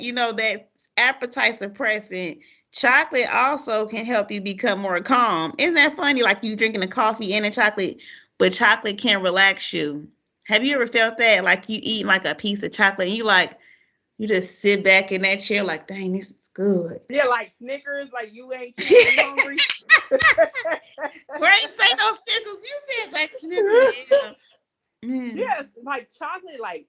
that appetite suppressant, chocolate also can help you become more calm. Isn't that funny? Like you drinking a coffee and a chocolate, but chocolate can relax you. Have you ever felt that? Like you eat like a piece of chocolate and you just sit back in that chair like, dang, this is good. Yeah, like Snickers, like you ain't chewing, you hungry. Where ain't say no Snickers? You said like Snickers. Yeah. Mm. Yes, like chocolate like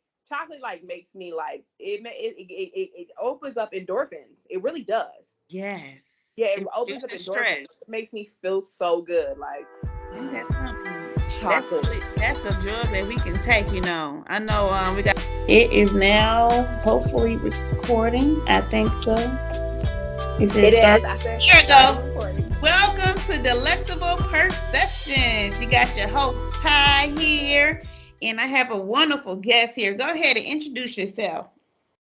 makes me like it opens up endorphins. It really does. Yeah, Yes. it It opens up reduces endorphins. It stress. makes me feel so good. Like Ain't that something? chocolate. That's a drug that we can take. I know we got it is now hopefully recording. I think so. Is it It start? is. I said Here we started go. recording. Welcome to Delectable Perceptions. You got your host Ty here, and I have a wonderful guest here. Go ahead and introduce yourself.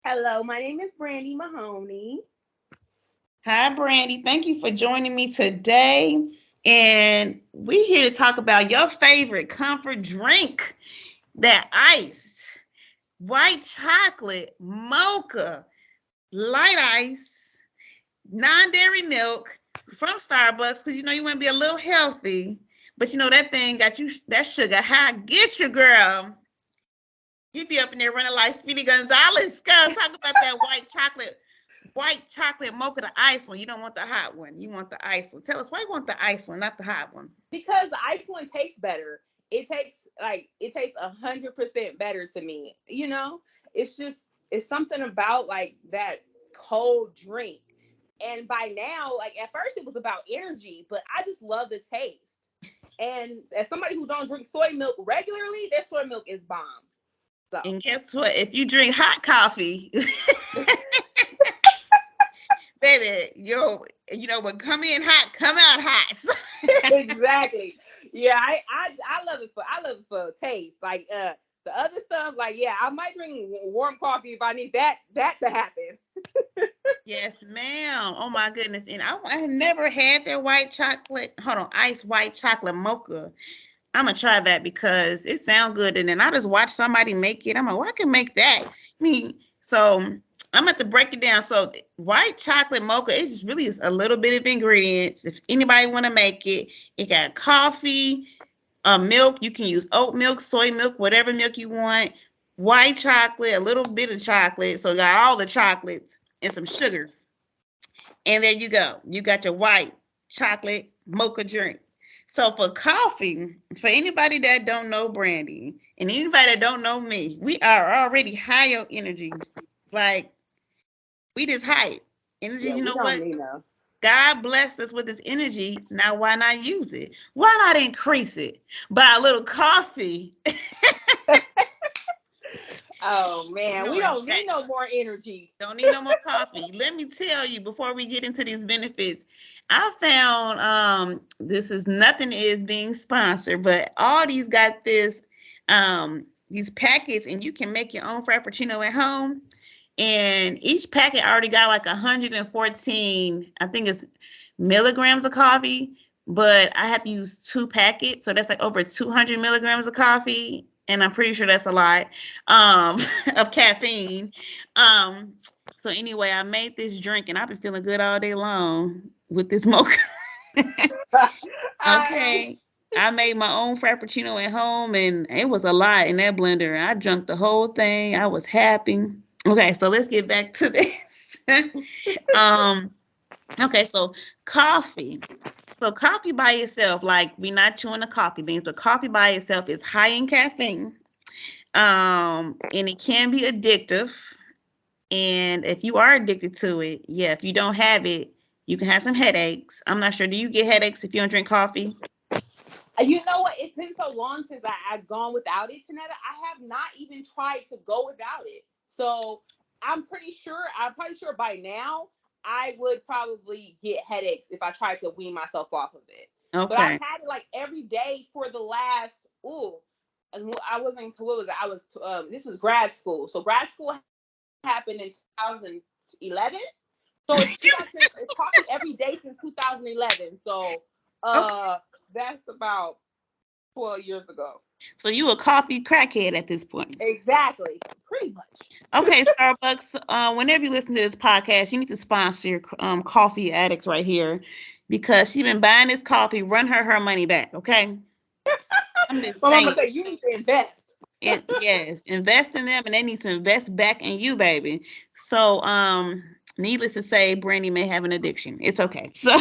Hello, my name is Brandy Mahoney. Hi, Brandy. Thank you for joining me today. And we're here to talk about your favorite comfort drink, that iced white chocolate mocha, light ice, non-dairy milk from Starbucks, because you want to be a little healthy. But that thing got you that sugar high. Get you, girl. You be up in there running like Speedy Gonzalez. Girl, talk about that white chocolate mocha, the ice one. You don't want the hot one. You want the ice one. Tell us why you want the ice one, not the hot one. Because the ice one tastes better. It tastes 100% better to me. It's something about like that cold drink. And by now, like at first it was about energy, but I just love the taste. And as somebody who don't drink soy milk regularly, their soy milk is bomb. So And guess what? If you drink hot coffee, baby, what come in hot, come out hot. exactly. Yeah, I love it for taste. Like the other stuff, like yeah, I might drink warm coffee if I need that to happen. Yes, ma'am. Oh my goodness. And I had never had their white chocolate, hold on, ice white chocolate mocha. I'm gonna try that because it sounds good. And then I just watched somebody make it. I'm like, well, I can make that. So I'm gonna have to break it down. So white chocolate mocha, it just really is a little bit of ingredients. If anybody want to make it, it got coffee, milk. You can use oat milk, soy milk, whatever milk you want. White chocolate, a little bit of chocolate. So it got all the chocolates and some sugar. And there you go. You got your white chocolate mocha drink. So for coffee, for anybody that don't know Brandy and anybody that don't know me, we are already high on energy. Like we just hype. Energy, Yeah, you we know don't what? need no. God blessed us with this energy. Now why not use it? Why not increase it by a little coffee? Oh man, we In don't need fact, no more energy. don't need no more coffee. Let me tell you before we get into these benefits. I found this is nothing is being sponsored, but Aldi's got these packets and you can make your own frappuccino at home. And each packet already got like 114, I think it's milligrams of coffee, but I have to use two packets, so that's like over 200 milligrams of coffee, and I'm pretty sure that's a lot um, of caffeine. Um, so anyway, I made this drink, and I've been feeling good all day long with this mocha. I Okay. I made my own frappuccino at home and it was a lot in that blender. I drank the whole thing. I was happy. Okay, so let's get back to this. um, okay, so coffee. So coffee by itself, like we're not chewing the coffee beans, but coffee by itself is high in caffeine. And it can be addictive. And if you are addicted to it, yeah, if you don't have it, you can have some headaches. I'm not sure. Do you get headaches if you don't drink coffee? You know what? It's been so long since I've gone without it, Tanetta. I have not even tried to go without it. So I'm pretty sure by now I would probably get headaches if I tried to wean myself off of it. But I've Okay. had it like every day for the last I wasn't what was it? I was this was grad school. So grad school happened in 2011. So it's probably every day since 2011. So Okay. uh that's about 12 years ago. So you a coffee crackhead at this point. Exactly. Pretty much. Okay, Starbucks. Whenever you listen to this podcast, you need to sponsor your coffee addicts right here, because she been buying this coffee. Run her money back. Okay, I'm just My mama saying. said you need to invest. And yes, invest in them, and they need to invest back in you, baby. So, needless to say, Brandy may have an addiction. It's okay. So,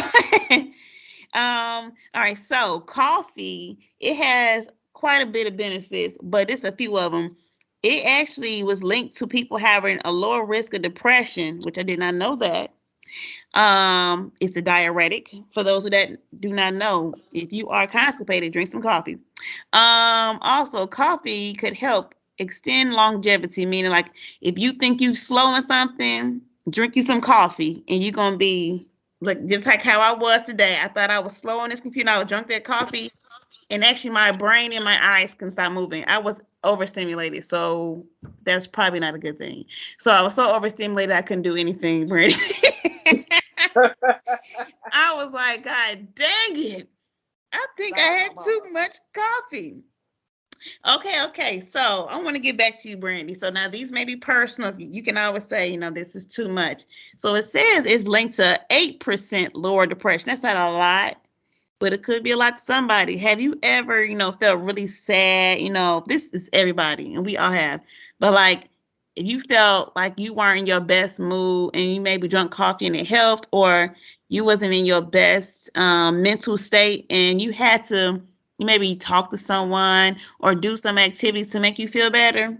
all right. So, coffee, it has quite a bit of benefits, but it's a few of them. It actually was linked to people having a lower risk of depression, which I did not know that. It's a diuretic. For those that do not know, if you are constipated, drink some coffee. Also, coffee could help extend longevity, meaning like if you think you slow in something, drink you some coffee and you're gonna be like just like how I was today. I thought I was slow on this computer. I would drink that coffee, and actually my brain and my eyes can stop moving. I was overstimulated, so that's probably not a good thing. So I was so overstimulated I couldn't do anything, Brandy. I was like, God dang it. I think I Like had my too mama. much coffee. Okay. So I want to get back to you, Brandy. So now these may be personal. You can always say, this is too much. So it says it's linked to 8% lower depression. That's not a lot, but it could be a lot to somebody. Have you ever, felt really sad? This is everybody, and we all have. But like, if you felt like you weren't in your best mood and you maybe drunk coffee and it helped, or you wasn't in your best mental state and you maybe talk to someone or do some activities to make you feel better.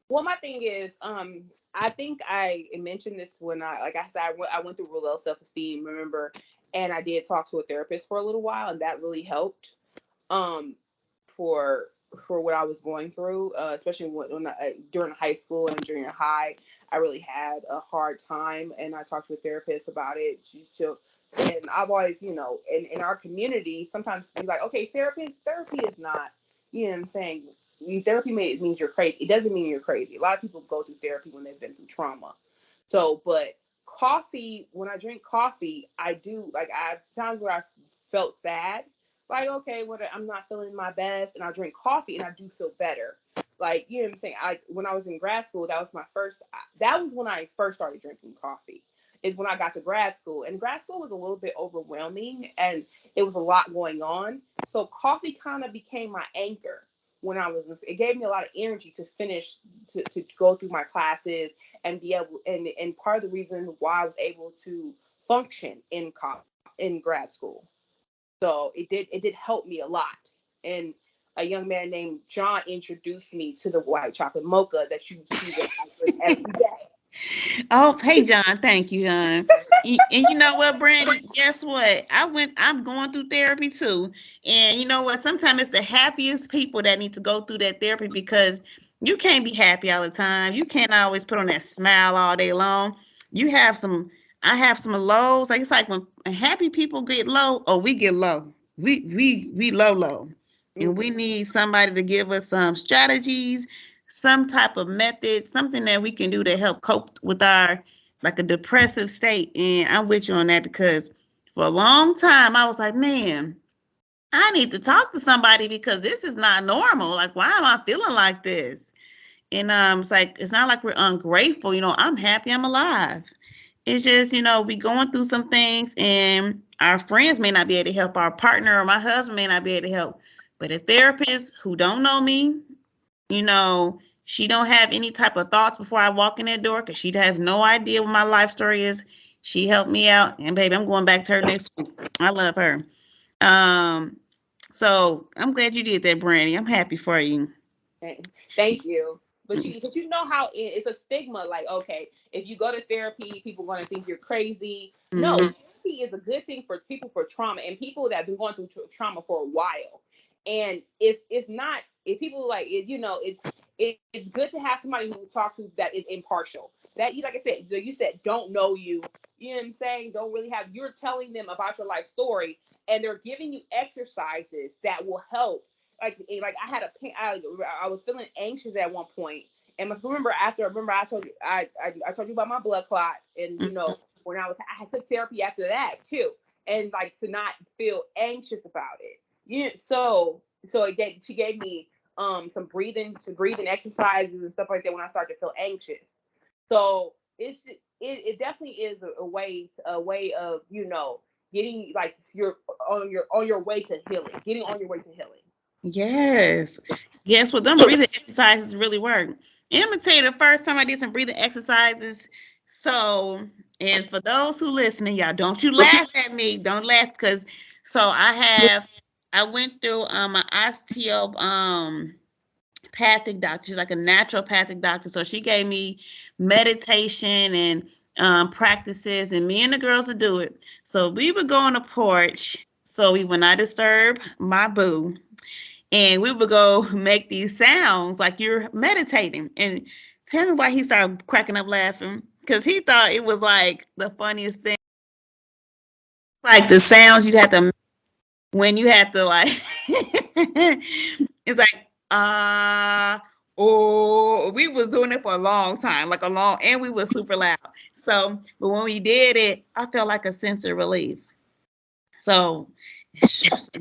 Well, my thing is, I think I mentioned this when like I said, I went through real low self esteem, remember, and I did talk to a therapist for a little while, and that really helped, um, for what I was going through, especially during high school and junior high. I really had a hard time, and I talked to a therapist about it. And I've always, in our community, sometimes be like, okay, therapy is not, you know what I'm saying. Therapy means you're crazy. It doesn't mean you're crazy. A lot of people go through therapy when they've been through trauma. So, but coffee, when I drink coffee, I do like I have times where I felt sad, like okay, I'm not feeling my best, and I drink coffee and I do feel better. Like you know what I'm saying. When I was in grad school, that was my first. That was when I first started drinking coffee. Is when I got to grad school, and grad school was a little bit overwhelming, and it was a lot going on. So coffee kind of became my anchor when I was. It gave me a lot of energy to finish to go through my classes and be able. And part of the reason why I was able to function in grad school. So it did help me a lot. And a young man named John introduced me to the white chocolate mocha that you see that I drink every day. Oh, hey, John. Thank you, John. And you know what, Brandy? Guess what? I'm going through therapy too. And you know what? Sometimes it's the happiest people that need to go through that therapy, because you can't be happy all the time. You can't always put on that smile all day long. You have some, I have some lows. Like it's like when happy people get low, or we get low. We low. And we Mm-hmm. need somebody to give us some strategies, some type of method, something that we can do to help cope with our like a depressive state. And I'm with you on that, because for a long time I was like, man, I need to talk to somebody because this is not normal. Like, why am I feeling like this? And it's like it's not like we're ungrateful. I'm happy I'm alive. It's just, we going through some things, and our friends may not be able to help, our partner or my husband may not be able to help. But a therapist who don't know me, you know, she don't have any type of thoughts before I walk in that door, because she has no idea what my life story is. She helped me out, and baby, I'm going back to her next week. I love her. Um, so I'm glad you did that, Brandy. I'm happy for you. Thank you. But you know how it's a stigma. Like, okay, if you go to therapy, people are going to think you're crazy. No, Mm-hmm. therapy is a good thing for people for trauma and people that have been going through trauma for a while. And it's not if people like it, it's good to have somebody who talks to that is impartial. That you like I said, you said don't know you. You know what I'm saying? Don't really have. You're telling them about your life story, and they're giving you exercises that will help like I had I was feeling anxious at one point, and remember I told you I told you about my blood clot, and when I took therapy after that too, and like to not feel anxious about it. So she gave me some breathing exercises and stuff like that when I start to feel anxious. So it definitely is a way of, you know, getting like you're on your way to healing, getting on your way to healing. Yes. Guess what? Them breathing exercises really work. And I'm gonna tell you the first time I did some breathing exercises. So, and for those who listening, y'all, don't you laugh at me. Don't laugh because I went through an osteopathic doctor. She's like a naturopathic doctor. So she gave me meditation and practices, and me and the girls would do it. So we would go on the porch so we would not disturb my boo, and we would go make these sounds like you're meditating. And tell me why he started cracking up laughing, because he thought it was like the funniest thing, like the sounds you have to when you have to like it's like oh, we was doing it for a long time, like a long, and we was super loud. So but when we did it, I felt like a sense of relief. So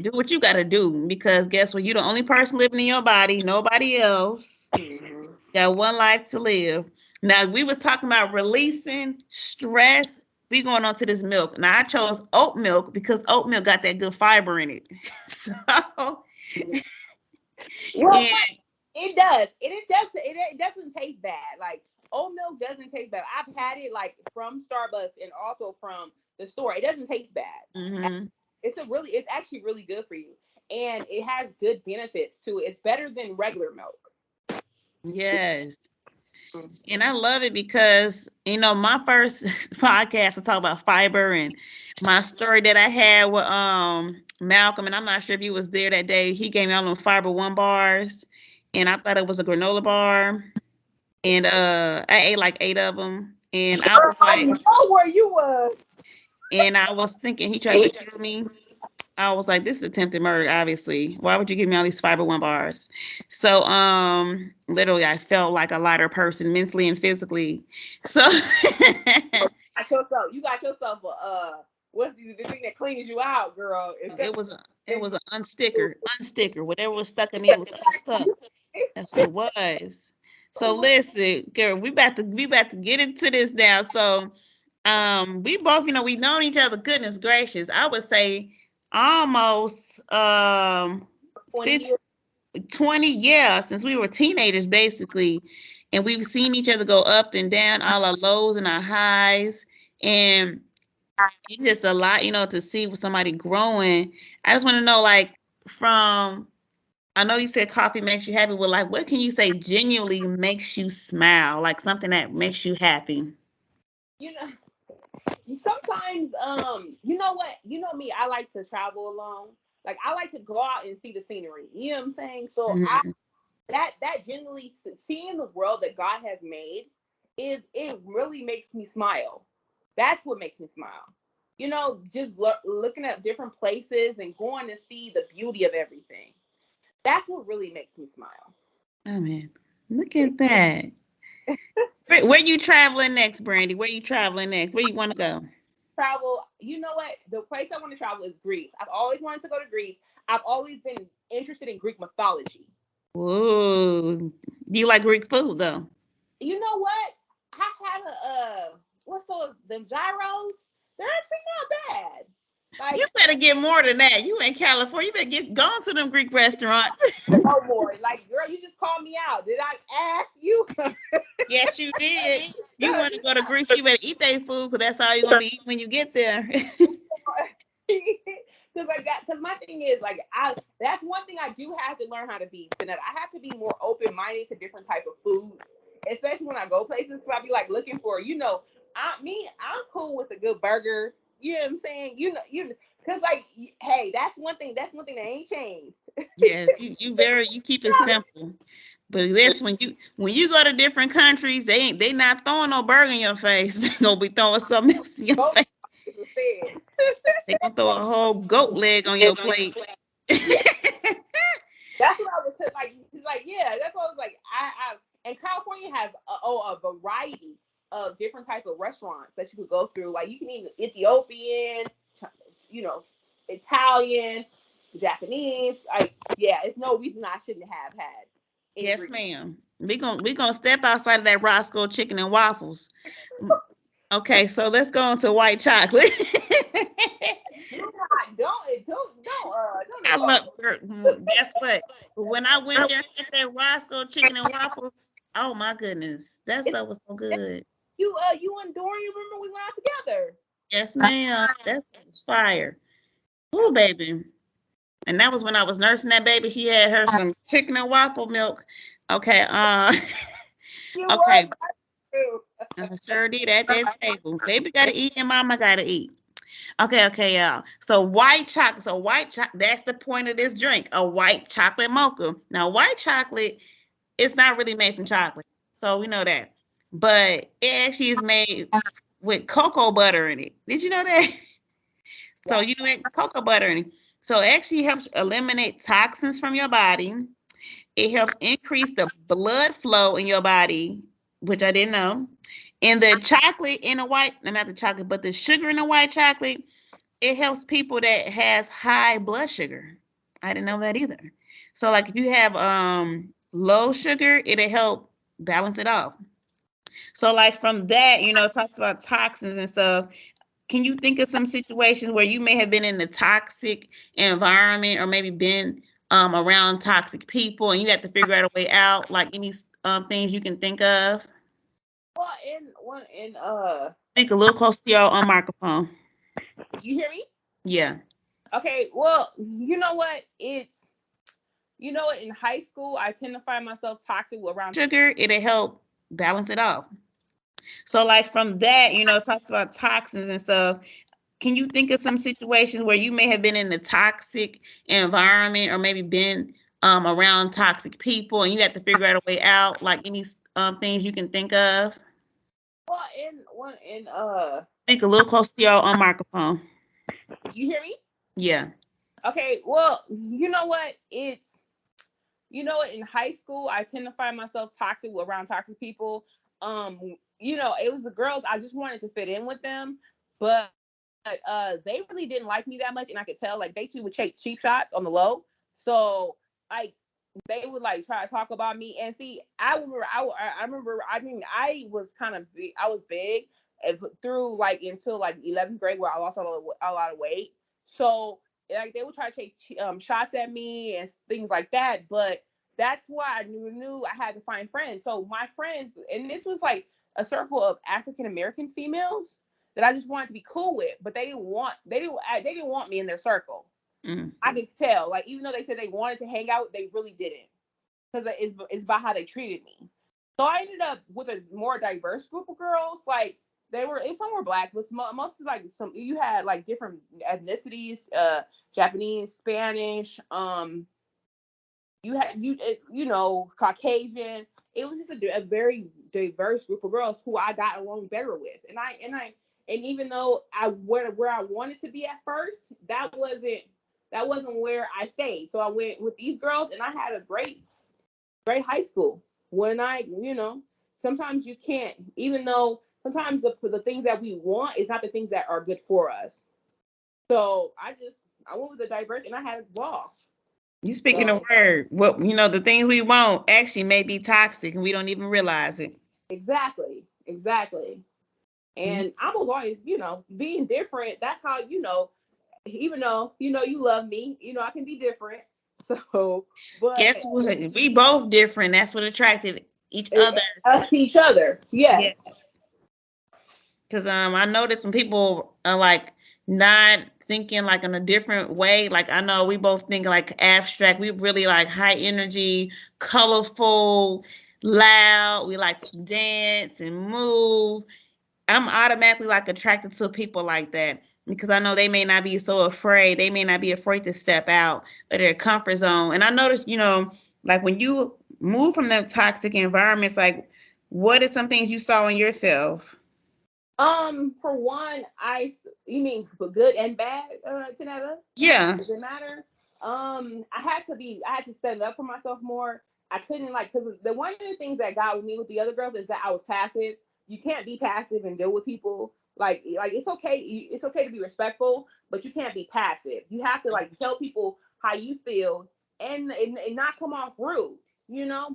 do what you got to do, because guess what? You're the only person living in your body, nobody else. Mm-hmm. Got one life to live. Now we was talking about releasing stress. We going on to this milk. Now I chose oat milk because oat milk got that good fiber in it. So Well, and it does. It doesn't taste bad. Like oat milk doesn't taste bad. I've had it like from Starbucks and also from the store. It doesn't taste bad. mm-hmm. It's actually really good for you. And it has good benefits too. It's better than regular milk. Yes. Mm. And I love it because, my first podcast to talk about fiber, and my story that I had with Malcolm, and I'm not sure if you was there that day. He gave me all them fiber one bars, and I thought it was a granola bar, and I ate like 8 of them, and I Girl, was I like, know where you was. and I was thinking he tried to kill me. I was like, this is attempted murder, obviously. Why would you give me all these fiber one bars? So, literally, I felt like a lighter person mentally and physically. So, You got yourself a what's the thing that cleans you out, girl? it was a, it was an unsticker. Whatever was stuck in me, it was unstuck. That's what it was. So listen, girl, we about to get into this now. So, we both, we known each other. Goodness gracious, I would say almost 20 15 years. 20, yeah, since we were teenagers, basically. And we've seen each other go up and down, all our lows and our highs. And it's just a lot, to see with somebody growing. I just want to know, like, I know you said coffee makes you happy. Well, like, what can you say genuinely makes you smile? Like something that makes you happy? You know, sometimes you know what? You know me, I like to travel alone. Like I like to go out and see the scenery. You know what I'm saying? So I Mhm. that generally seeing the world that God has made it really makes me smile. That's what makes me smile. You know, just looking at different places and going to see the beauty of everything. That's what really makes me smile. Oh, man. Look at that. Where you traveling next, Brandy? Where you traveling next? Where you want to go? Travel, you know what? The place I want to travel is Greece. I've always wanted to go to Greece. I've always been interested in Greek mythology. Ooh. Do you like Greek food, though? You know what? I had what's those the gyros? They're actually not bad. You Like better get more than that. You in California. You better get going to them Greek restaurants. no more. Like girl, you just called me out. Did I ask you? Yes, you did. You want to go to Greece, you better eat their food because that's all you're going to be eating when you get there. Because my thing is like I that's one thing I do have to learn how to be. So that I have to be more open minded to different type of food, especially when I go places. So I be like looking for I'm cool with a good burger. You know what I'm saying? Because like hey, that's one thing. That's one thing that ain't changed. Yes, you keep it simple. But this when you go to different countries, they not throwing no burger in your face. They gonna be throwing something else in your Go face. instead. They gonna throw a whole goat leg on your plate. Yeah, that's what I was like. He's like, yeah, that's what I was like. And California has a variety of different type of restaurants that you could go through. Like you can eat Ethiopian, you know, Italian. Japanese. Like, yeah, it's no reason I shouldn't have had Yes, ingredients. ma'am. We gonna step outside of that Roscoe chicken and waffles. Okay, so let's go on to white chocolate. Do not, don't I indulge. love guess what? When I went there and had that Roscoe chicken and waffles, oh my goodness, that It's, stuff was so good. you and Dorian, remember we went out together? Yes, ma'am. That stuff was fire. Oh, baby. And that was when I was nursing that baby. She had her some chicken and waffle milk. Okay, You was okay. too. I sure did at that table. Baby gotta eat and mama gotta eat. Okay, y'all. So white chocolate. So white chocolate. That's the point of this drink. A white chocolate mocha. Now, white chocolate, it's not really made from chocolate, so we know that. But it actually is made with cocoa butter in it. Did you know that? So Wow. you add cocoa butter in it. So it actually helps eliminate toxins from your body. It helps increase the blood flow in your body, which I didn't know. And the chocolate in the white, no, not the chocolate, but the sugar in the white chocolate, it helps people that has high blood sugar. I didn't know that either. So like if you have low sugar, it'll help balance it off. So like from that, it talks about toxins and stuff. Can you think of some situations where you may have been in a toxic environment or maybe been around toxic people and you have to figure out a way out? Like any things you can think of? Well, in Think a little close to your microphone. you hear me? Yeah. Okay. Well, you know what? In high school, I tend to find myself toxic around. Sugar, it'll help balance it off. So like from that, it talks about toxins and stuff. Can you think of some situations where you may have been in a toxic environment or maybe been around toxic people and you have to figure out a way out? Like any things you can think of? Well, in Think a little close to your microphone. you hear me? Yeah. Okay. Well, you know what? In high school, I tend to find myself toxic around toxic people. It was the girls. I just wanted to fit in with them, but they really didn't like me that much, and I could tell. Like they too would take cheap shots on the low. So like they would like try to talk about me. And see, I remember. I remember. I mean, I was kind of big. I was big through like until like 11th grade, where I lost a lot of weight. So like they would try to take shots at me and things like that. But that's why I knew I had to find friends. So my friends, and this was like a circle of African American females that I just wanted to be cool with, but they didn't want me in their circle. Mm. I could tell, like even though they said they wanted to hang out, they really didn't, because it's about how they treated me. So I ended up with a more diverse group of girls. Like some were black, but mostly like some you had like different ethnicities, Japanese, Spanish, you had Caucasian. It was just a very diverse group of girls who I got along better with, and even though where I wanted to be at first, that wasn't where I stayed. So I went with these girls, and I had a great high school. When sometimes you can't, even though sometimes the things that we want is not the things that are good for us. So I went with the diverse, and I had a ball. You speaking the So word. Well, the things we want actually may be toxic and we don't even realize it. exactly. And I was always, being different. That's how, even though, you love me, I can be different. So, but Guess what? We both different. That's what attracted each other. us to each other. Yes. Yes. Because I noticed when people are like not thinking like in a different way. Like I know we both think like abstract. We really like high energy, colorful, loud. We like to dance and move. I'm automatically like attracted to people like that because I know they may not be so afraid. They may not be afraid to step out of their comfort zone. And I noticed, like when you move from the toxic environments, like what are some things you saw in yourself? For one, you mean for good and bad, Tanetta? Yeah. Does it matter? I had to stand up for myself more. I couldn't because the one of the things that got with me with the other girls is that I was passive. You can't be passive and deal with people. Like it's okay. It's okay to be respectful, but you can't be passive. You have to like tell people how you feel, and not come off rude,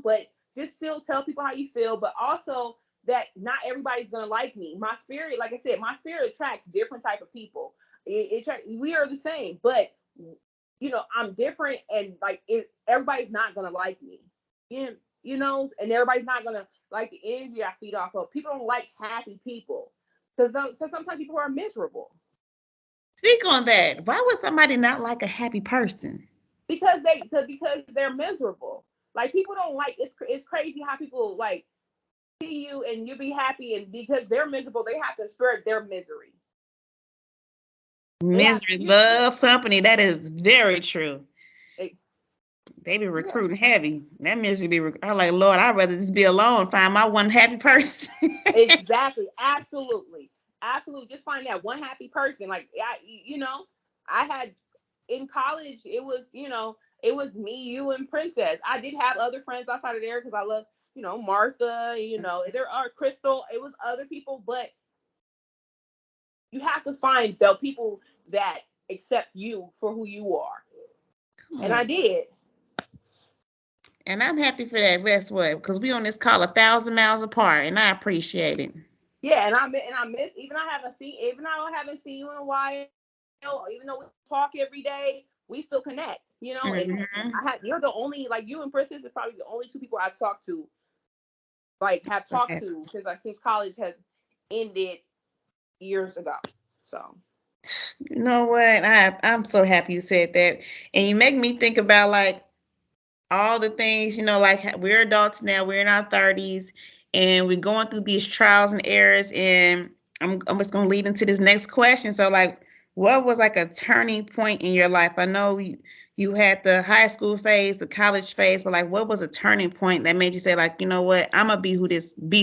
but just still tell people how you feel, but also that not everybody's gonna like me. My spirit, like I said, my spirit attracts different type of people. We are the same, but I'm different, and like everybody's not gonna like me. And everybody's not gonna like the energy I feed off of. People don't like happy people because sometimes people are miserable. Speak on that. Why would somebody not like a happy person? Because they're miserable. Like people don't like it's crazy how people like see you and you be happy, and because they're miserable, they have to spread their misery. Misery love company. That is very true. They, They be recruiting heavy. That misery be. I'm like, Lord, I'd rather just be alone, find my one happy person. exactly, absolutely, absolutely. Just find that one happy person. Like I had in college. It was me, you, and Princess. I did have other friends outside of there because I love Martha. There are Crystal. It was other people, but you have to find the people that accept you for who you are. And I did. And I'm happy for that. Guess what? Because we on this call 1,000 miles apart, and I appreciate it. Yeah, and I miss even I haven't seen you in a while. Even though we talk every day, we still connect. And you're the only, like, you and Princess is probably the only two people I've talked to, like have talked to since college has ended years ago. So you know what? I'm so happy you said that, and you make me think about like all the things, like we're adults now, we're in our 30s, and we're going through these trials and errors. And I'm just gonna lead into this next question. So, like, what was like a turning point in your life? I know you had the high school phase, the college phase, but like, what was a turning point that made you say, like, you know what, I'm gonna be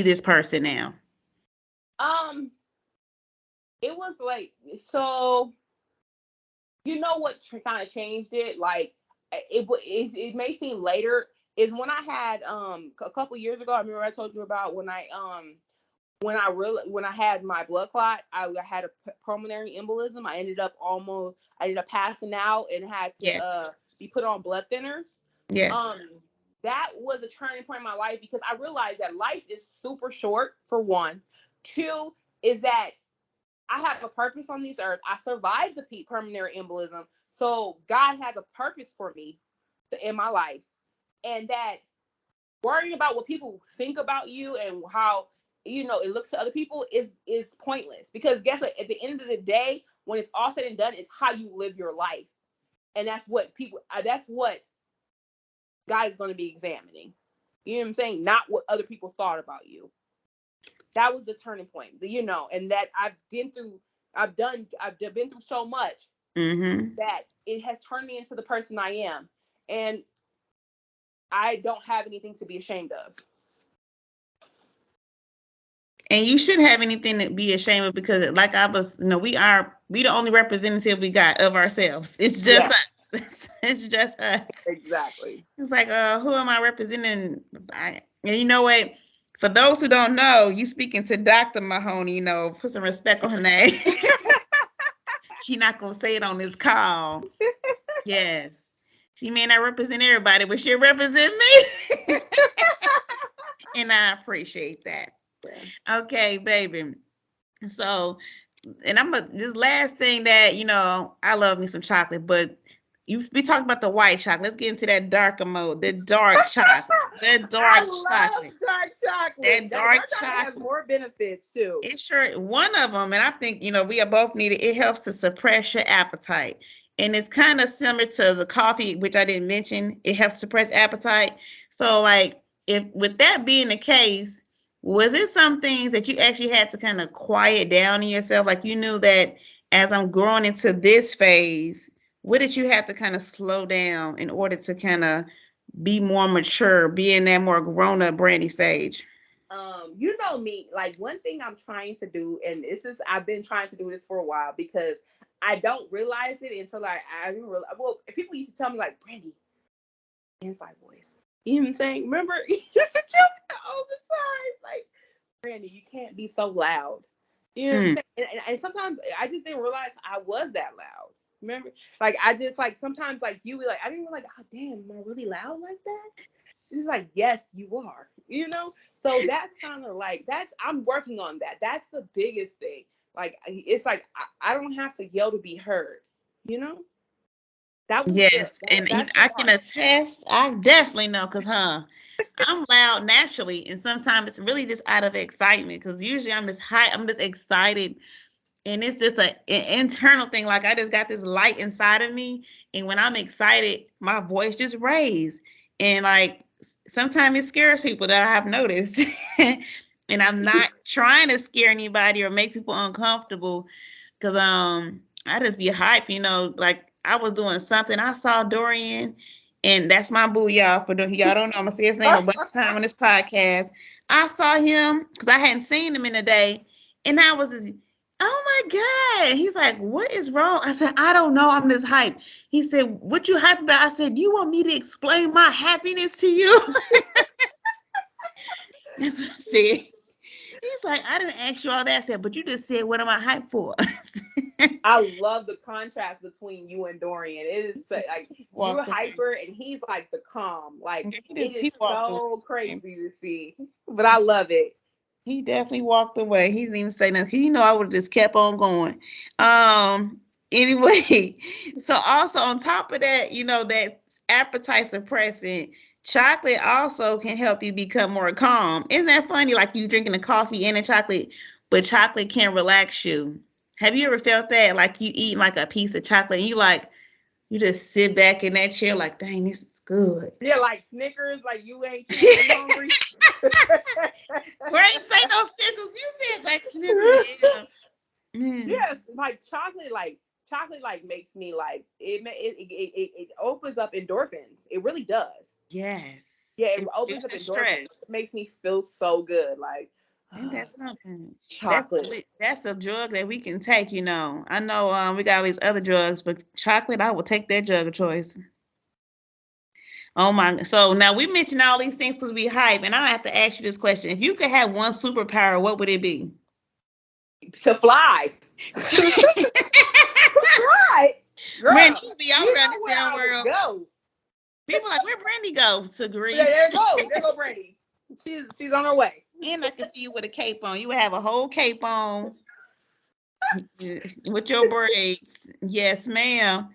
this person now? It was like, so what kind of changed it? Like it may seem later, is when I had a couple years ago. I remember I told you about when I had my blood clot. I had a pulmonary embolism. I ended up passing out and had to Yes. be put on blood thinners. Yes. Um, that was a turning point in my life because I realized that life is super short, for one. Two is that I have a purpose on this earth. I survived the pulmonary embolism. So God has a purpose for me in my life. And that worrying about what people think about you and how it looks to other people is pointless, because guess what, at the end of the day, when it's all said and done, it's how you live your life. And that's what God is going to be examining. You know what I'm saying? Not what other people thought about you. That was the turning point. And that I've been through so much that it has turned me into the person I am. And I don't have anything to be ashamed of. And you shouldn't have anything to be ashamed of, because like I was, we the only representative we got of ourselves. It's just us. It's just us. Exactly. It's like, who am I representing? And you know what? For those who don't know, you speaking to Dr. Mahoney, put some respect on her name. She not gonna say it on this call. Yes. She may not represent everybody, but she'll represent me. And I appreciate that. Yeah. Okay, baby. So, and this last thing that, I love me some chocolate, but we talked about the white chocolate. Let's get into that darker mode, the dark chocolate. The dark chocolate. Dark chocolate. That dark chocolate has more benefits too. It's sure one of them, and I think we are both needed. It helps to suppress your appetite, and it's kind of similar to the coffee, which I didn't mention. It helps suppress appetite. So, like, if with that being the case, was it some things that you actually had to kind of quiet down in yourself? Like, you knew that as I'm growing into this phase, what did you have to kind of slow down in order to kind of be more mature, be in that more grown up Brandy stage? You know me, like, one thing I'm trying to do, and I've been trying to do this for a while, because I don't realize it until I didn't realize. Well, people used to tell me, like, Brandy, inside voice. You know what I'm saying? Remember, you used to tell me all the time, like, Brandy, you can't be so loud. You know what I'm saying? And sometimes I just didn't realize I was that loud. Remember? Like I just like sometimes like you be like, I didn't like, oh damn, am I really loud like that? It's like, yes, you are, you know? So that's kind of like I'm working on that. That's the biggest thing. Like it's like I don't have to yell to be heard, you know? That was Yes, and that's the I can part. attest. I definitely know, cause I'm loud naturally, and sometimes it's really just out of excitement. Cause usually I'm just high, I'm just excited, and it's just an internal thing. Like I just got this light inside of me, and when I'm excited, my voice just raised, and like sometimes it scares people that I have noticed, and I'm not trying to scare anybody or make people uncomfortable. Cause I just be hype, like I was doing something. I saw Dorian, and that's my boo, y'all. Y'all don't know, I'm gonna say his name a bunch of time on this podcast. I saw him because I hadn't seen him in a day, and I was just, oh my God. He's like, what is wrong? I said, I don't know. I'm just hyped. He said, what you hyped about? I said, you want me to explain my happiness to you? That's what I said. He's like, I didn't ask you all that. I said, but you just said, what am I hyped for? I love the contrast between you and Dorian. It is like He just you're walked away. hyper and he's like the calm. Like He it just is he walked away. so crazy to see, but I love it. He definitely walked away. He didn't even say nothing. I would have just kept on going. Um. Anyway, so also on top of that, that appetite suppressant, chocolate also can help you become more calm. Isn't that funny? Like you drinking a coffee and a chocolate, but chocolate can relax you. Have you ever felt that? Like you eat like a piece of chocolate and you just sit back in that chair like, dang, this is good. Yeah, like Snickers, like you ain't hungry. Great, say no Snickers. You said like Snickers. Yeah. Mm. Yes, like chocolate like makes me like it opens up endorphins. It really does. Yes. Yeah, it It opens up reduces endorphins. It stress. makes me feel so good. Like Ain't that something? chocolate. That's a drug that we can take. I know we got all these other drugs, but chocolate, I will take that drug of choice. Oh my, so now we mentioned all these things because we hype, and I have to ask you this question. If you could have one superpower, what would it be? To fly. Right, Randy, girl. you be all You around know this where damn I would world. go. People like, where Brandy go? To Yeah, Greece. there you go. There go Brandy. She's on her way. And I can see you with a cape on. You would have a whole cape on with your braids. Yes, ma'am.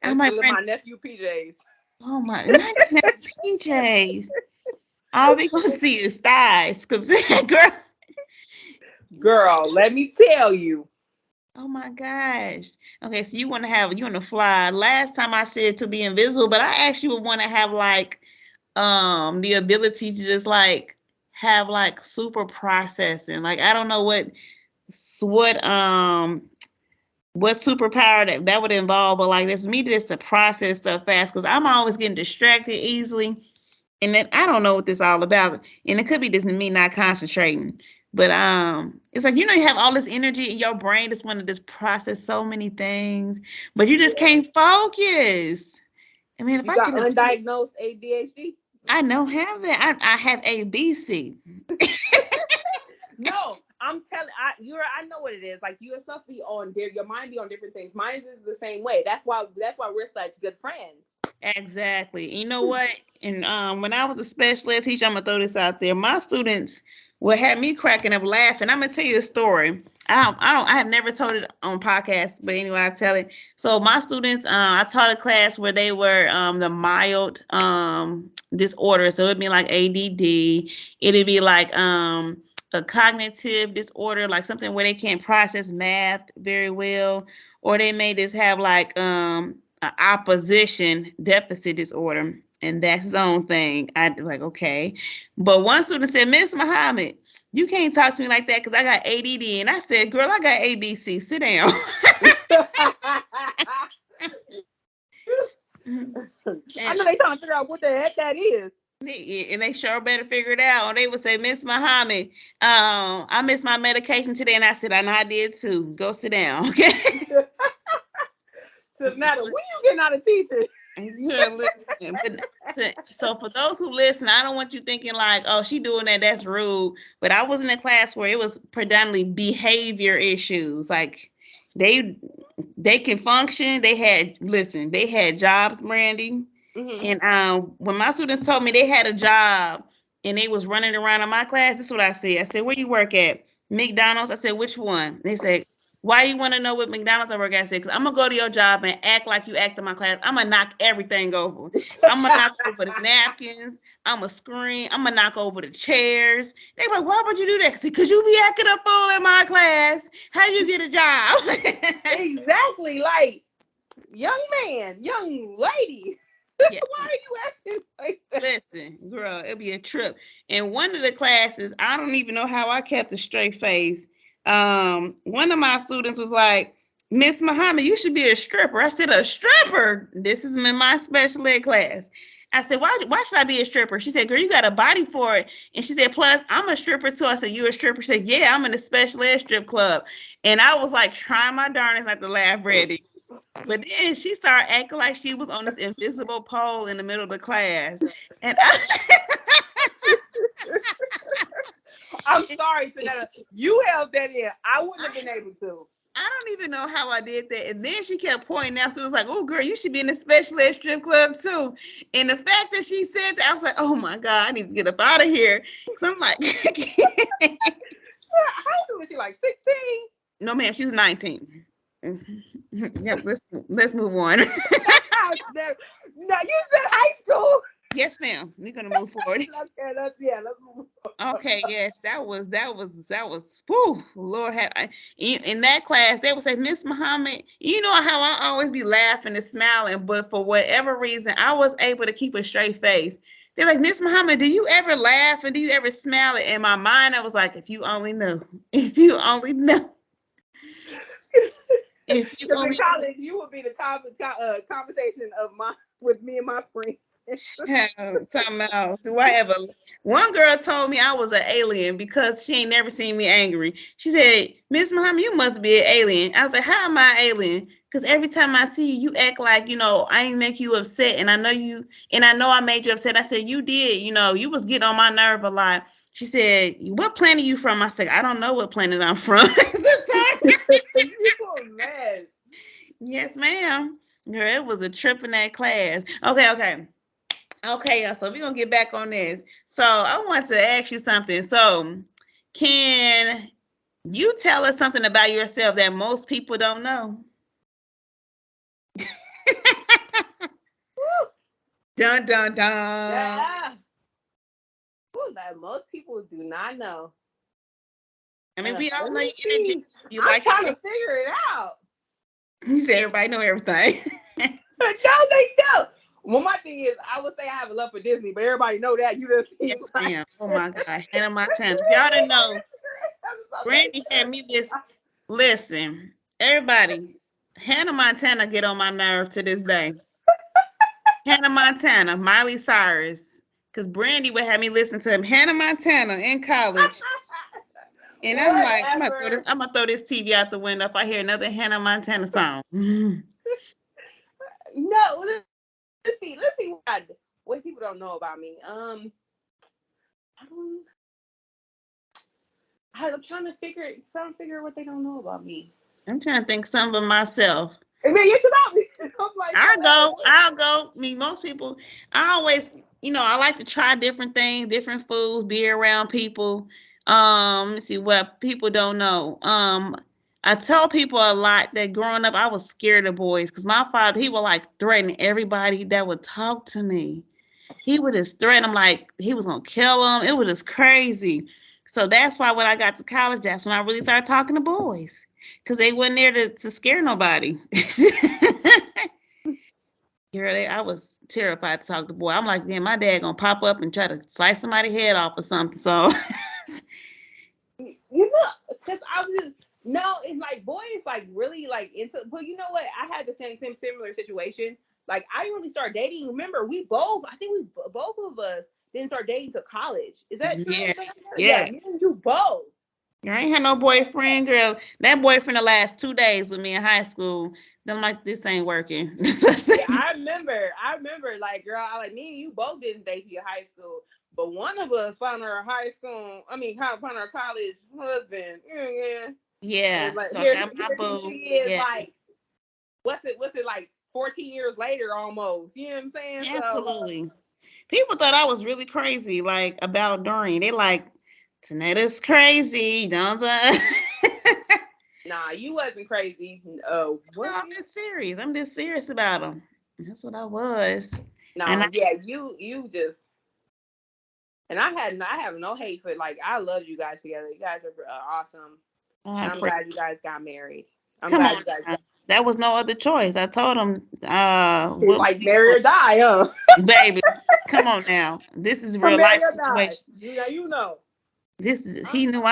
Oh And my still in friend. my nephew PJs. Oh my, not even PJs. All we gonna see is thighs, cause girl. Girl, let me tell you. Oh my gosh. Okay, so you want to fly. Last time I said to be invisible, but I actually would want to have like the ability to just like have like super processing. Like I don't know what what superpower that would involve, but like it's me just to process stuff fast because I'm always getting distracted easily. And then I don't know what this all about. And it could be just me not concentrating. But it's like you have all this energy in your brain just want to just process so many things, but you just Yeah. can't focus. I mean, if You I could got just undiagnosed ADHD? I know have that. I have ABC. No, I'm telling I know what it is. Like your stuff be on there, your mind be on different things. Mine is the same way. That's why we're such good friends. Exactly. You know what? And when I was a special ed teacher, I'm gonna throw this out there. My students would have me cracking up laughing. I'm gonna tell you a story. I have never told it on podcast, but anyway, I tell it. So my students, I taught a class where they were the mild disorder. So it'd be like ADD. It'd be like a cognitive disorder, like something where they can't process math very well, or they may just have like opposition deficit disorder, and that's his own thing. I like okay, but one student said, Miss Muhammad, you can't talk to me like that because I got ADD, and I said, girl, I got ABC. Sit down. I and know they trying to figure out what the heck that is. they sure better figure it out. Or they would say, Miss Muhammad, I missed my medication today, and I said, I know I did too. Go sit down, okay? Doesn't matter when you getting out of teaching. Yeah, listen. But so for those who listen, I don't want you thinking like, oh, she doing that, that's rude. But I was in a class where it was predominantly behavior issues. Like They they can function. They had jobs, Brandy. Mm-hmm. And when my students told me they had a job and they was running around in my class, this is what I said. I said, "Where you work at?" "McDonald's." I said, "Which one?" They said, "Why you want to know what McDonald's I work at?" I said, "Because I'm gonna go to your job and act like you act in my class. I'm gonna knock everything over. I'm gonna knock over the napkins. I'm gonna scream. I'm gonna knock over the chairs." They were like, "Why would you do that?" Because you be acting a fool in my class. How you get a job? Exactly. Like, young man, young lady, Yeah. why are you acting like that? Listen, girl, it'll be a trip. In one of the classes, I don't even know how I kept a straight face. One of my students was like, "Miss Muhammad, you should be a stripper." I said, "A stripper?" This is in my special ed class. I said, why should I be a stripper? She said, "Girl, you got a body for it." And she said, "Plus, I'm a stripper too." I said, "You a stripper?" She said, "Yeah, I'm in the special ed strip club." And I was like trying my darndest not to laugh, ready. But then she started acting like she was on this invisible pole in the middle of the class. And I'm sorry, Tanetta. You held that in. I wouldn't have been able to. I don't even know how I did that. And then she kept pointing out. So it was like, "Oh, girl, you should be in the special ed strip club too." And the fact that she said that, I was like, "Oh my God, I need to get up out of here." So I'm like, How old was she? Like 16? "No, ma'am, she's 19." Yep, let's move on. No, you said high school. Yes, ma'am. We're gonna move forward. Okay, let's move on. Okay, yes, that was. Whew, Lord have in that class they would say, "Miss Muhammad, you know how I always be laughing and smiling, but for whatever reason I was able to keep a straight face." They're like, "Miss Muhammad, do you ever laugh and do you ever smile?" In my mind, I was like, "If you only knew, if you only know, if you Because in only college, you would be the conversation of my with me and my friends. Talking about, do I ever? One girl told me I was an alien because she ain't never seen me angry. She said, "Miss Muhammad, you must be an alien." I was like, "How am I an alien?" Because every time I see you, you act like, I ain't make you upset. And I know I made you upset. I said, "You did. You was getting on my nerve a lot." She said, "What planet are you from?" I said, "I don't know what planet I'm from." You so mad. Yes, ma'am. Girl, it was a trip in that class. Okay, okay. Okay, y'all. So we're gonna get back on this. So I want to ask you something. So can you tell us something about yourself that most people don't know? Dun dun dun. Yeah. Ooh, that most people do not know. I mean, we all Let know me you energetic. see. You I'm like trying to. to figure it out. You say everybody know everything. No, they don't. Well, my thing is, I would say I have a love for Disney, but everybody know that. You just seem Yes, like ma'am. Oh my God, Hannah Montana. If y'all didn't know, Brandy had me this. Listen, everybody, Hannah Montana get on my nerve to this day. Hannah Montana, Miley Cyrus. Because Brandy would have me listen to Hannah Montana in college. And I'm like, Whatever. I'm gonna throw this TV out the window if I hear another Hannah Montana song. No, let's see what people don't know about me. I don't, I'm trying to figure what they don't know about me. I'm trying to think some of myself. And then you I'm like, I'll go. I mean, most people, I always, I like to try different things, different foods, be around people. Let's see what people don't know. I tell people a lot that growing up, I was scared of boys because my father, he would like threaten everybody that would talk to me. He would just threaten them like he was gonna kill them. It was just crazy. So that's why when I got to college, that's when I really started talking to boys because they wasn't there to scare nobody. Girl, I was terrified to talk to boy. I'm like, then my dad gonna pop up and try to slice somebody's head off or something. So you know, because I was no, it's like boys like really like into. But you know what? I had the same similar situation. Like I didn't really start dating. Remember, we both. I think we both of us didn't start dating till college. Is that true? yes, Yeah, yes. me and you both. I ain't had no boyfriend, girl. That boyfriend the last 2 days with me in high school. Then I'm like, this ain't working. That's what I said. Yeah, I remember, like, girl, me and you both didn't date till high school, but one of us found our high school. I mean, found our college husband. Yeah, yeah. Yeah. And like So I here, got my here she boo. is Yeah. like, what's it like 14 years later almost. You know what I'm saying? So Absolutely. People thought I was really crazy, like about Doreen. They like, Tanetta's crazy, don't they? nah, you wasn't crazy. No, What? I'm just serious. I'm just serious about them. That's what I was. And No, yeah, you just. And I have no hate for like I love you guys together. You guys are awesome, I and I'm pray. glad you guys got married. I'm Come glad on you guys now. That was no other choice. I told him, got what would like we marry do? or die, huh? Baby, come on now. This is Or real marry life or die. situation. You know. This is Uh, he knew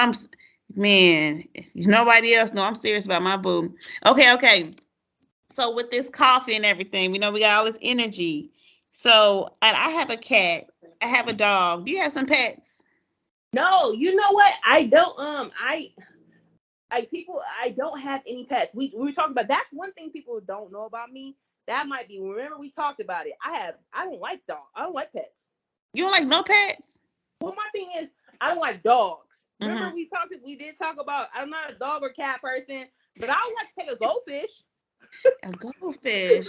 man. If nobody else know, I'm serious about my boo. Okay, okay. So with this coffee and everything, we got all this energy. So and I have a cat. I have a dog. Do you have some pets? no, you know what? I don't. I don't have any pets. We were talking about that's one thing people don't know about me. That might be. Remember we talked about it. I don't like dogs. I don't like pets. You don't like no pets? Well, my thing is I don't like dogs. Remember Mm-hmm. we did talk about I'm not a dog or cat person, but I would like to take a goldfish. A goldfish.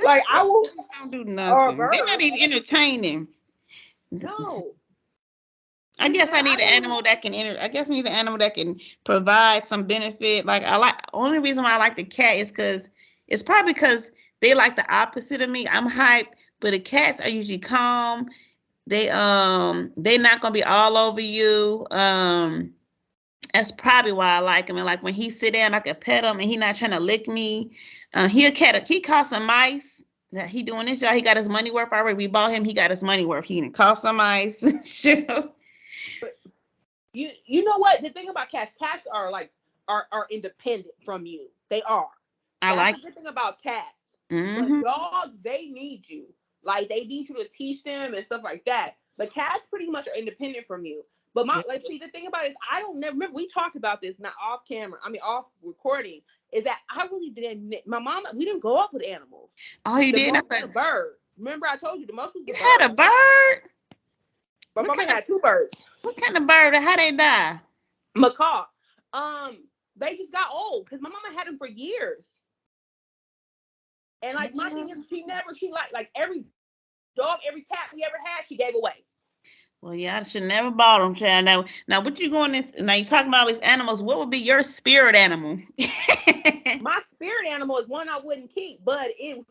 Like I will Goldfish don't do or a nothing. They're not bird. even entertaining. No. I guess I I need an don't animal that can I guess I need an animal that can provide some benefit. Like I like only reason why I like the cat is because it's probably because they like the opposite of me. I'm hyped, but the cats are usually calm. They're not gonna be all over you. That's probably why I like him. And like when he sit down, I can pet him and he not trying to lick me. He caught some mice. That he doing this job. He got his money worth already. We bought him. He got his money worth. He done caught some mice. Sure. you know what? The thing about cats are like are independent from you. They are. I That's like. the good thing about cats. But Mm-hmm. dogs, they need you. Like they need you to teach them and stuff like that. But cats pretty much are independent from you. But my like see the thing about it is I don't never remember we talked about this not off camera. I mean off recording. Is that I really didn't my mom we didn't grow up with animals. Oh, you The did? I most was thought the bird. Remember I told you the most was you the had bird. a bird. But What mama kind of had two birds. what kind of bird? How they die? Macaw. They just got old because my mama had them for years. And like my thing is, she like every dog, every cat we ever had, she gave away. Well, yeah, I should never bought them, child. Now, what you going this? Now you talking about all these animals. What would be your spirit animal? My spirit animal is one I wouldn't keep, but it.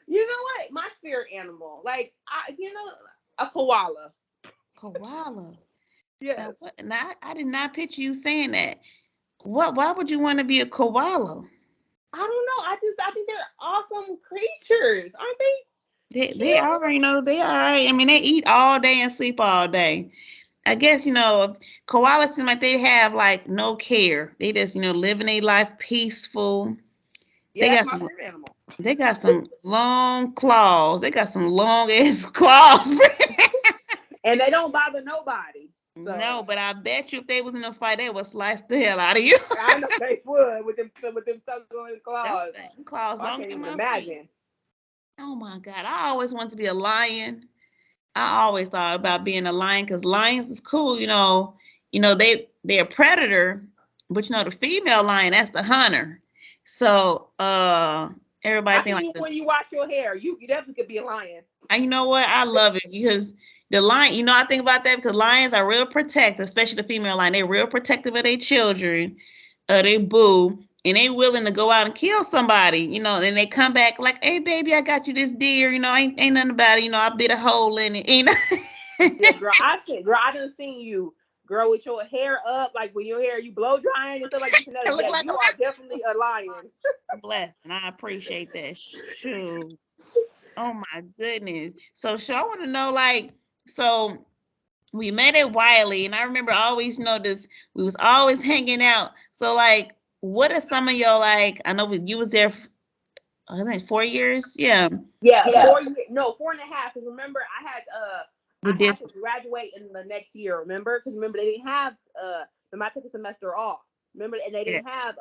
You know what? My spirit animal, like a koala. Koala. Now, Yes. what? Now, I did not picture you saying that. What? Why would you want to be a koala? I don't know. I think they're awesome creatures, aren't they? They are, they are. I mean, they eat all day and sleep all day. I guess koalas seem like they have like no care. They just living their life peaceful. Yeah, They that's got my some. spirit animal. They got some long claws. They got some long ass claws. And they don't bother nobody. No, So but I bet you if they was in a fight, they would slice the hell out of you. I know they would with them tongue Them claws. claws I longer can't than even my feet. imagine. Oh my God. I always wanted to be a lion. I always thought about being a lion because lions is cool, they're a predator, but the female lion, that's the hunter. So everybody I think see like you when you wash your hair. You definitely could be a lion. and you know what? I love it because the lion, I think about that because lions are real protective, especially the female lion. They're real protective of their children, they boo, and they willing to go out and kill somebody, and they come back like, hey baby, I got you this deer, ain't nothing about it, I bit a hole in it. Yeah, girl. Girl, I done seen you, girl, with your hair up, like when your hair you blow drying and stuff like this and I that. look Yeah, like you are definitely a lion. a blessing. I appreciate that. Shoot. Oh my goodness. So I want to know, like, so we met at Wiley, and I remember always this. We was always hanging out. So like, what are some of your like? I know you was there. I think 4 years. Yeah. Yeah, So 4 years, no, 4.5. Because remember, the I had dis. to graduate in the next year. Remember, because remember they didn't have remember I took a semester off. Remember, and they Yeah, didn't have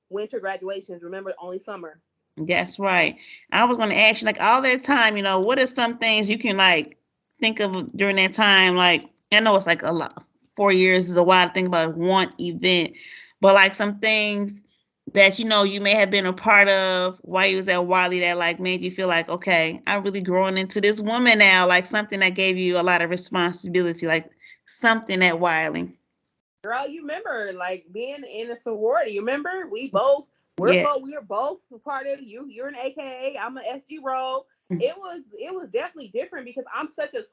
winter graduations. Remember, only summer. that's right. I was gonna ask you like all that time. What are some things you can like think of during that time? Like I know it's like a lot. 4 years is a while to think about one event, but like some things that you may have been a part of while you was at Wiley that like made you feel like, okay, I'm really growing into this woman now, like something that gave you a lot of responsibility, like something at Wiley. Girl, you remember like being in a sorority? You remember we both Yeah. we were both part of you. You're an AKA. I'm an SG role. It was definitely different because I'm such a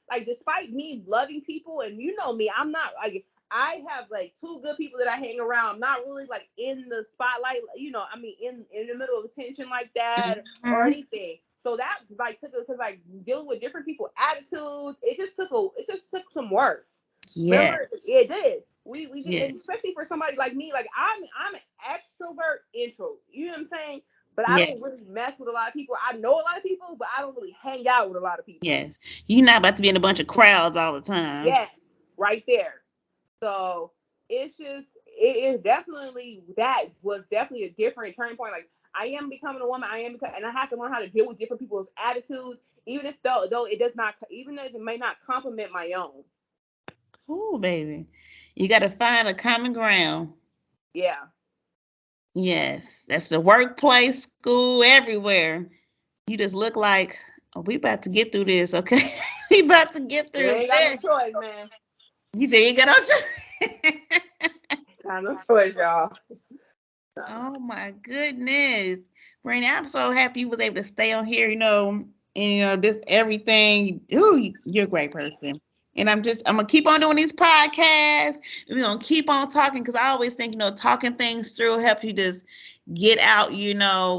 like despite me loving people and you know me, I'm not like I have like two good people that I hang around. I'm not really like in the spotlight, you know. I mean, in the middle of attention like that or Mhm. anything. So that like took because like dealing with different people attitudes, it just took some work. Remember, it Yes. did. We did, and Yes. especially for somebody like me, like I'm an extrovert intro. You know what I'm saying? But I don't really Yes. mess with a lot of people. I know a lot of people, but I don't really hang out with a lot of people. Yes. You're not about to be in a bunch of crowds all the time. Yes, right there. So it's just it is definitely that was definitely a different turning point. Like I am becoming a woman. And I have to learn how to deal with different people's attitudes, even if though it does not, even if it may not complement my own. Ooh, baby. You got to find a common ground. Yeah. Yes. That's the workplace, school, everywhere. You just look like, oh, we about to get through this, okay? We about to get You through ain't got no this. choice, man. You say you got no. Got no choice, y'all. Oh my goodness, Brandy, I'm so happy you was able to stay on here. And this everything. Ooh, you're a great person. And I'm gonna keep on doing these podcasts. And we're gonna keep on talking because I always think talking things through help you just get out.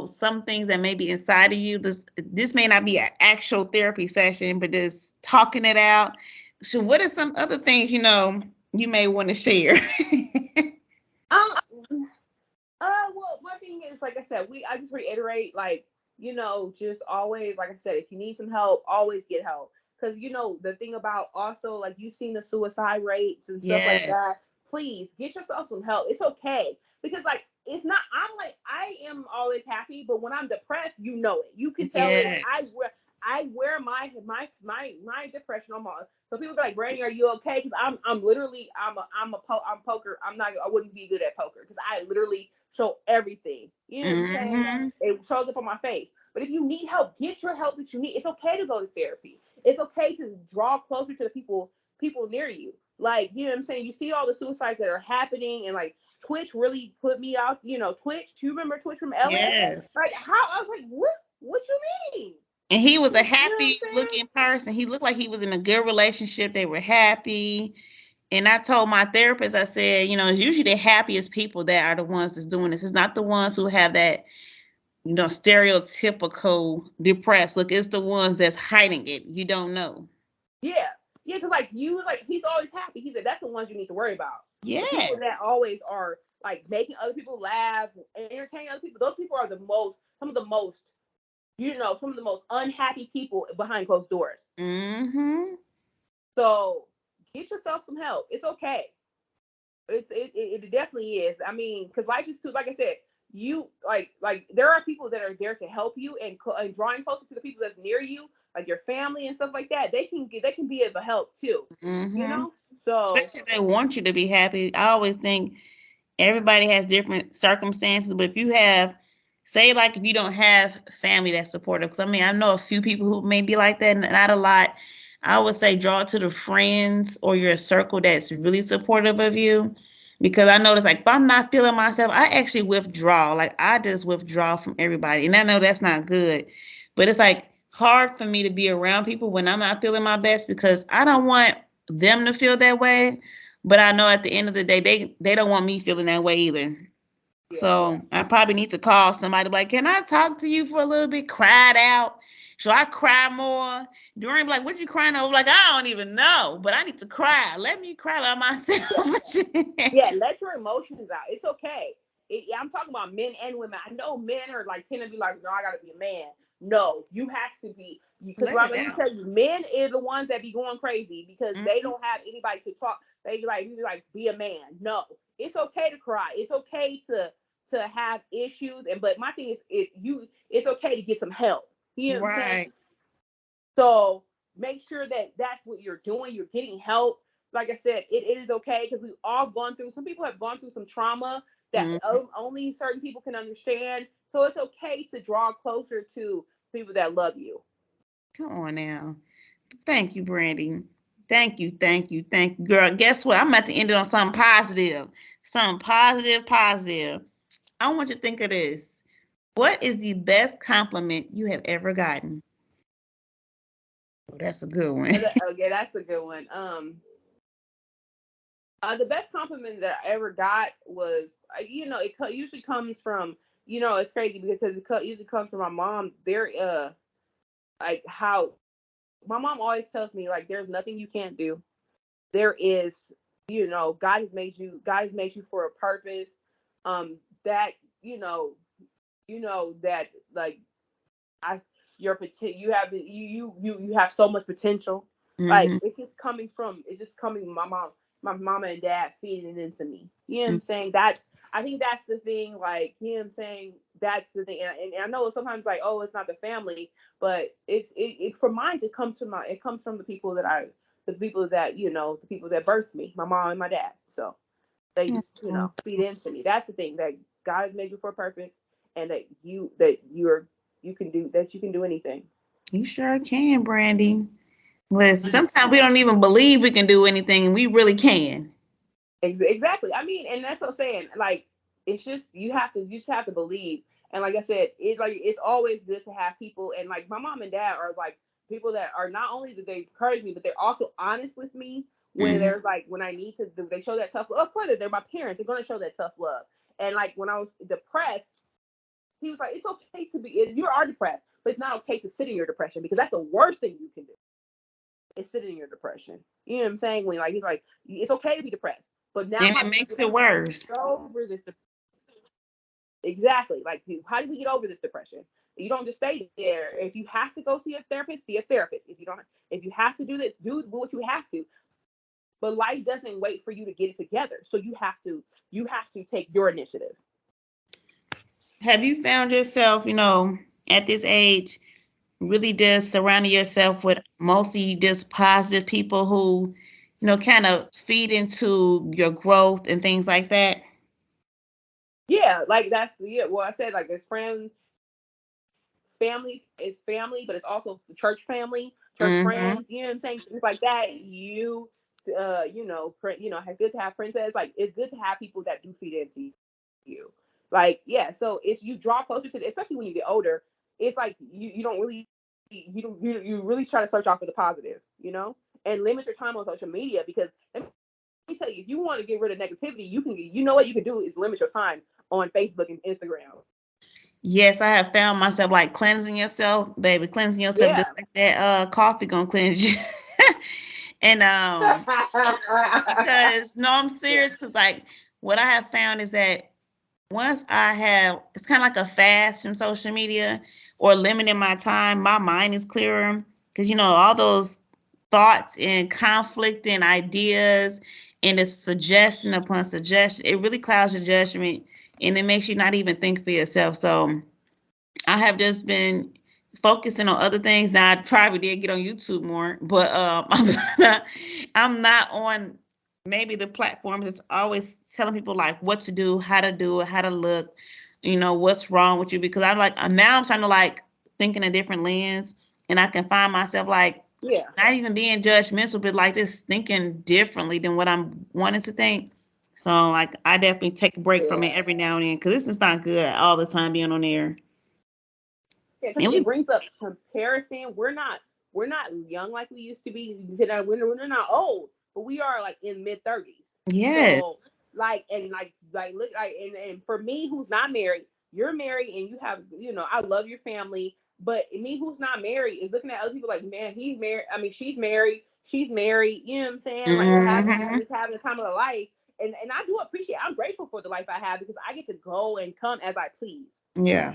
Some things that may be inside of you. This may not be an actual therapy session, but just talking it out. So, what are some other things you may want to share? Um, well, my thing is, like I said, I just reiterate, like, just always, like I said, if you need some help, always get help. Because, the thing about also, like, you've seen the suicide rates and stuff like that. Yes. Please get yourself some help. It's okay. Because, like, it's not, I am always happy, but when I'm depressed, you know it. You can tell it. Yes. I wear my depression on my, so people be like, Brandy, are you okay? Because I'm literally, I'm poker. I wouldn't be good at poker because I literally show everything. You know what I'm saying? Mm-hmm. It shows up on my face. But if you need help, get your help that you need. It's okay to go to therapy. It's okay to draw closer to the people near you. Like, you know what I'm saying? You see all the suicides that are happening and like Twitch really put me out, Twitch. Do you remember Twitch from LA? Yes. Like how I was like, what you mean? And he was a You know what I'm happy saying? looking person. He looked like he was in a good relationship. They were happy. And I told my therapist, I said, it's usually the happiest people that are the ones that's doing this. It's not the ones who have that, stereotypical depressed look. It's the ones that's hiding it. You don't know. Yeah. Yeah, because like you was like he's always happy. He said that's the ones you need to worry about. The people that Yes. always are like making other people laugh, entertaining other people. Those people are some of the most unhappy people behind closed doors. Mm-hmm. So get yourself some help. It's okay. It definitely is. I mean, because life is too. Like I said, you like there are people that are there to help you and drawing closer to the people that's near you, like your family and stuff like that. They can be of a help too. You Mm-hmm. know. So Especially if they want you to be happy. I always think everybody has different circumstances, but if you have, say, like if you don't have family that's supportive, because I know a few people who may be like that, not a lot. I would say draw to the friends or your circle that's really supportive of you. Because I notice, like, if I'm not feeling myself, I actually withdraw. Like, I just withdraw from everybody. And I know that's not good. But it's like hard for me to be around people when I'm not feeling my best because I don't want them to feel that way. But I know at the end of the day, they don't want me feeling that way either. yeah. So I probably need to call somebody like, can I talk to you for a little bit? Cry it out. So I cry more. During like, what you crying over? Like, I don't even know, but I need to cry. Let me cry by myself. Yeah, let your emotions out. It's okay. I'm talking about men and women. I know men are like tend to be like, no, I gotta be a man. No, you have to be because Let it let me out. tell you, men are the ones that be going crazy because they Mhm. don't have anybody to talk. They like you like be a man. No, it's okay to cry. It's okay to have issues. And but my thing is, it's okay to get some help. You know what I'm saying? Right. So make sure that that's what you're doing. You're getting help. like I said, it is okay because we've all gone through. Some people have gone through some trauma that only certain people can understand. So it's okay to draw closer to people that love you. Come on now. Thank you, Brandy. Thank you, thank you, thank you. Girl, guess what? I'm about to end it on something positive. Something positive, positive. I want you to think of this. What is the best compliment you have ever gotten? Oh, that's a good one. Okay, that's a good one. The best compliment that I ever got was, it usually comes from, it's crazy because usually comes from my mom. Like how my mom always tells me, like, there's nothing you can't do. There is, God has made you for a purpose. That, that, like, I your potential, you have so much potential. Like, Mm-hmm. it's just coming from my mama and dad feeding it into me. You know what I'm saying? I think that's the thing. Like, you know what I'm saying? That's the thing. And I know sometimes, like, oh, it's not the family, but it for mine, it comes from the people the people that, the people that birthed me, my mom and my dad. So they just, feed into me. That's the thing, that God has made you for a purpose, and that you can do anything. You sure can, Brandy. But sometimes we don't even believe we can do anything, and we really can. Exactly. I mean, and that's what I'm saying. Like, it's just you just have to believe. And like I said, it's always good to have people. And like my mom and dad are like people that are not only that they encourage me, but they're also honest with me when Mm-hmm. there's like when I need to. They show that tough love. Of course, they're my parents. They're going to show that tough love. And like when I was depressed, he was like, "It's okay to be. You are depressed, but it's not okay to sit in your depression because that's the worst thing you can do. Is sit in your depression. You know what I'm saying? When like he's like, it's okay to be depressed, but now And how it do we makes it worse. get over this exactly? Like, how do we get over this depression? You don't just stay there. If you have to go see a therapist, see a therapist. If you have to do this, do what you have to. But life doesn't wait for you to get it together. So you have to take your initiative. Have you found yourself, at this age, really just surrounding yourself with mostly just positive people who, kind of feed into your growth and things like that? Yeah, like that's yeah. Well, I said like there's friends, family is family, but it's also church family, church Mm-hmm. friends. You know what I'm saying? Things like that. It's good to have princess. Like, it's good to have people that do feed into you. Like, yeah. So it's you draw closer to especially when you get older. It's like you don't really you really try to search out for the positive, and limit your time on social media because let me tell you, if you want to get rid of negativity, you know what you can do is limit your time on Facebook and Instagram. Yes, I have found myself like cleansing yourself, baby, cleansing yourself Yeah. just like that coffee gonna cleanse you. And because no, I'm Yeah. serious because like what I have found is that once I have, it's kind of like a fast from social media or limiting my time, my mind is clearer because all those thoughts and conflicting ideas and it's suggestion upon suggestion, it really clouds your judgment and it makes you not even think for yourself. So I have just been focusing on other things. Now I probably did get on YouTube more, but I'm not on maybe the platforms that's always telling people like what to do, how to look, what's wrong with you. Because I'm like now I'm trying to like think in a different lens, and I can find myself like Yeah. not even being judgmental, but like just thinking differently than what I'm wanting to think. So like I definitely take a break from it Yeah. every now and then because this is not good all the time being on there. Yeah, because And it we, brings up comparison. We're not young like we used to be. We're not old, but we are like in mid-30s. So yes, like and like look like and for me who's not married, you're married and you have I love your family, but me who's not married is looking at other people like, man, he's married. I mean, she's married. You know what I'm saying? Like hmm, having the time of their life. And I do appreciate. I'm grateful for the life I have because I get to go and come as I please, yeah,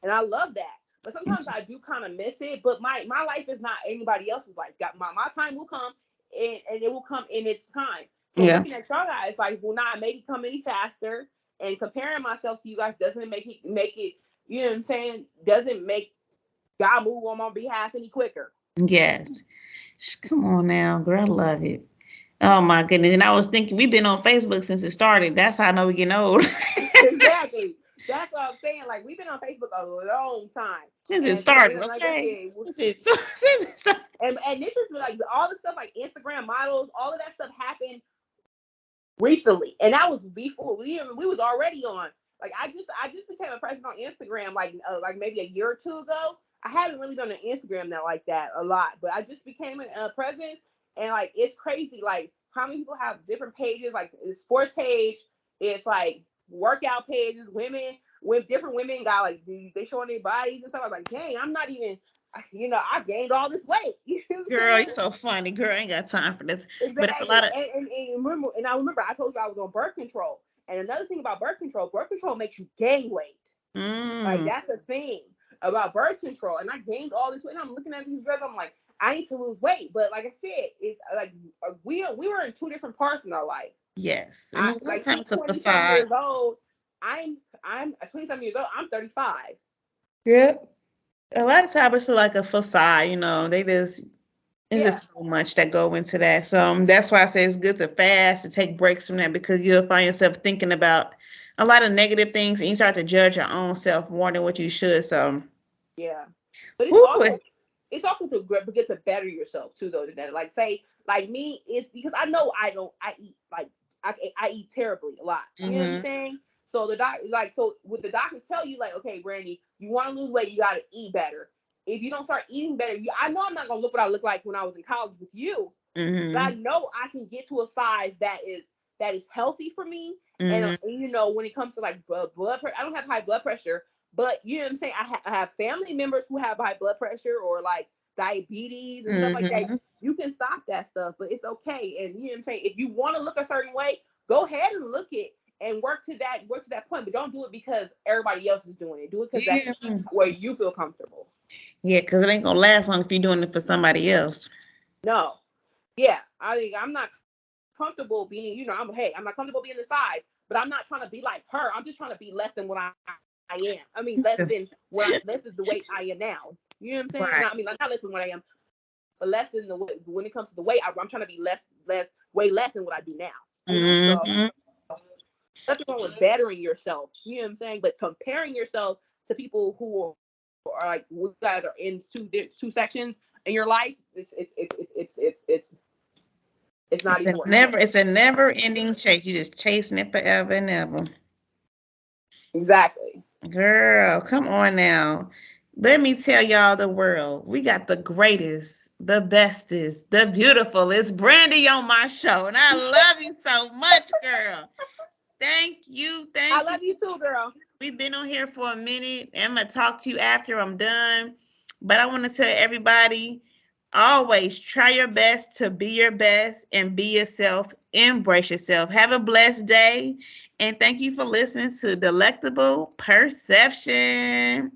and I love that. But sometimes it's I just- do kind of miss it. But my life is not anybody else's life. Got my time will come, and it will come in its time. So yeah, looking at y'all guys like will not make it come any faster. And comparing myself to you guys doesn't make it. You know what I'm saying? Doesn't make God move on my behalf any quicker. yes. Come on now, girl, I love it. Oh my goodness. And I was thinking we've been on Facebook since it started. That's how I know we're getting old. Exactly. That's what I'm saying. Like we've been on Facebook a long time, Since it and started, like I okay? said, Since it started. and this is like all the stuff like Instagram models, all of that stuff happened recently, and that was before we was already on. Like I just became a presence on Instagram like maybe a year or two ago. I haven't really been on Instagram now like that a lot, but I just became a presence, and like it's crazy like how many people have different pages, like the sports page, it's like workout pages, women with different women got like they showing their bodies and stuff. I was like, dang, I'm not even, I gained all this weight. You know what I'm Girl, saying? you're so funny. Girl, I ain't got time for this. But it's a lot Exactly. of And I remember I told you I was on birth control. And another thing about birth control makes you gain weight. Like mm, that's a thing about birth control. And I gained all this weight. And I'm looking at these girls. I'm like, I need to lose weight. But like I said, it's like we were in two different parts in our life. yes. And I it's a lot of like times she's it's a 20 something facade. years old. I'm 20 something years old. I'm 35. Yeah. A lot of times it's like a facade, they just it's Yeah. just so much that go into that. So that's why I say it's good to fast, to take breaks from that, because you'll find yourself thinking about a lot of negative things and you start to judge your own self more than what you should. So, Yeah. But whoo, it's, it's also to get to better yourself too though. That like say like me is because I know I eat like I eat terribly a lot. You know what I'm mm-hmm, saying? So the doc like so would the doctor tell you like, okay, Brandy, you want to lose weight, you got to eat better. If you don't start eating better, I know I'm not gonna look what I look like when I was in college with you, but I mm-hmm, know I can get to a size that is healthy for me. And mm-hmm, when it comes to like blood pressure, I don't have high blood pressure, but you know what I'm saying. I have family members who have high blood pressure or like diabetes and stuff like that. mm-hmm. You can stop that stuff, but it's okay. And you know what I'm saying. If you want to look a certain way, go ahead and look it and work to that point. But don't do it because everybody else is doing it. Do it because that's Yeah. where you feel comfortable. Yeah, because it ain't gonna last long if you're doing it for somebody else. No, yeah, I think I'm not comfortable being, I'm not comfortable being the side, but I'm not trying to be like her. I'm just trying to be less than what I am. I mean, less than the weight I am now. You know what I'm saying? Right. Not, I mean, like, not less than what I am, but less than the way when it comes to the weight. I'm trying to be way less than what I do now. So Mm-hmm. nothing wrong with bettering yourself. You know what I'm saying? But comparing yourself to people who are like you guys are in two sections in your life, it's not even worth it. It's a never ending chase. You're just chasing it forever and ever. Exactly. Girl, come on now. Let me tell y'all the world. We got the greatest, the bestest, the beautiful. It's Brandy on my show. And I love you so much, girl. Thank you. I Thank you. love you too, girl. We've been on here for a minute. I'm going to talk to you after I'm done. But I want to tell everybody, always try your best to be your best and be yourself. Embrace yourself. Have a blessed day. And thank you for listening to Delectable Perception.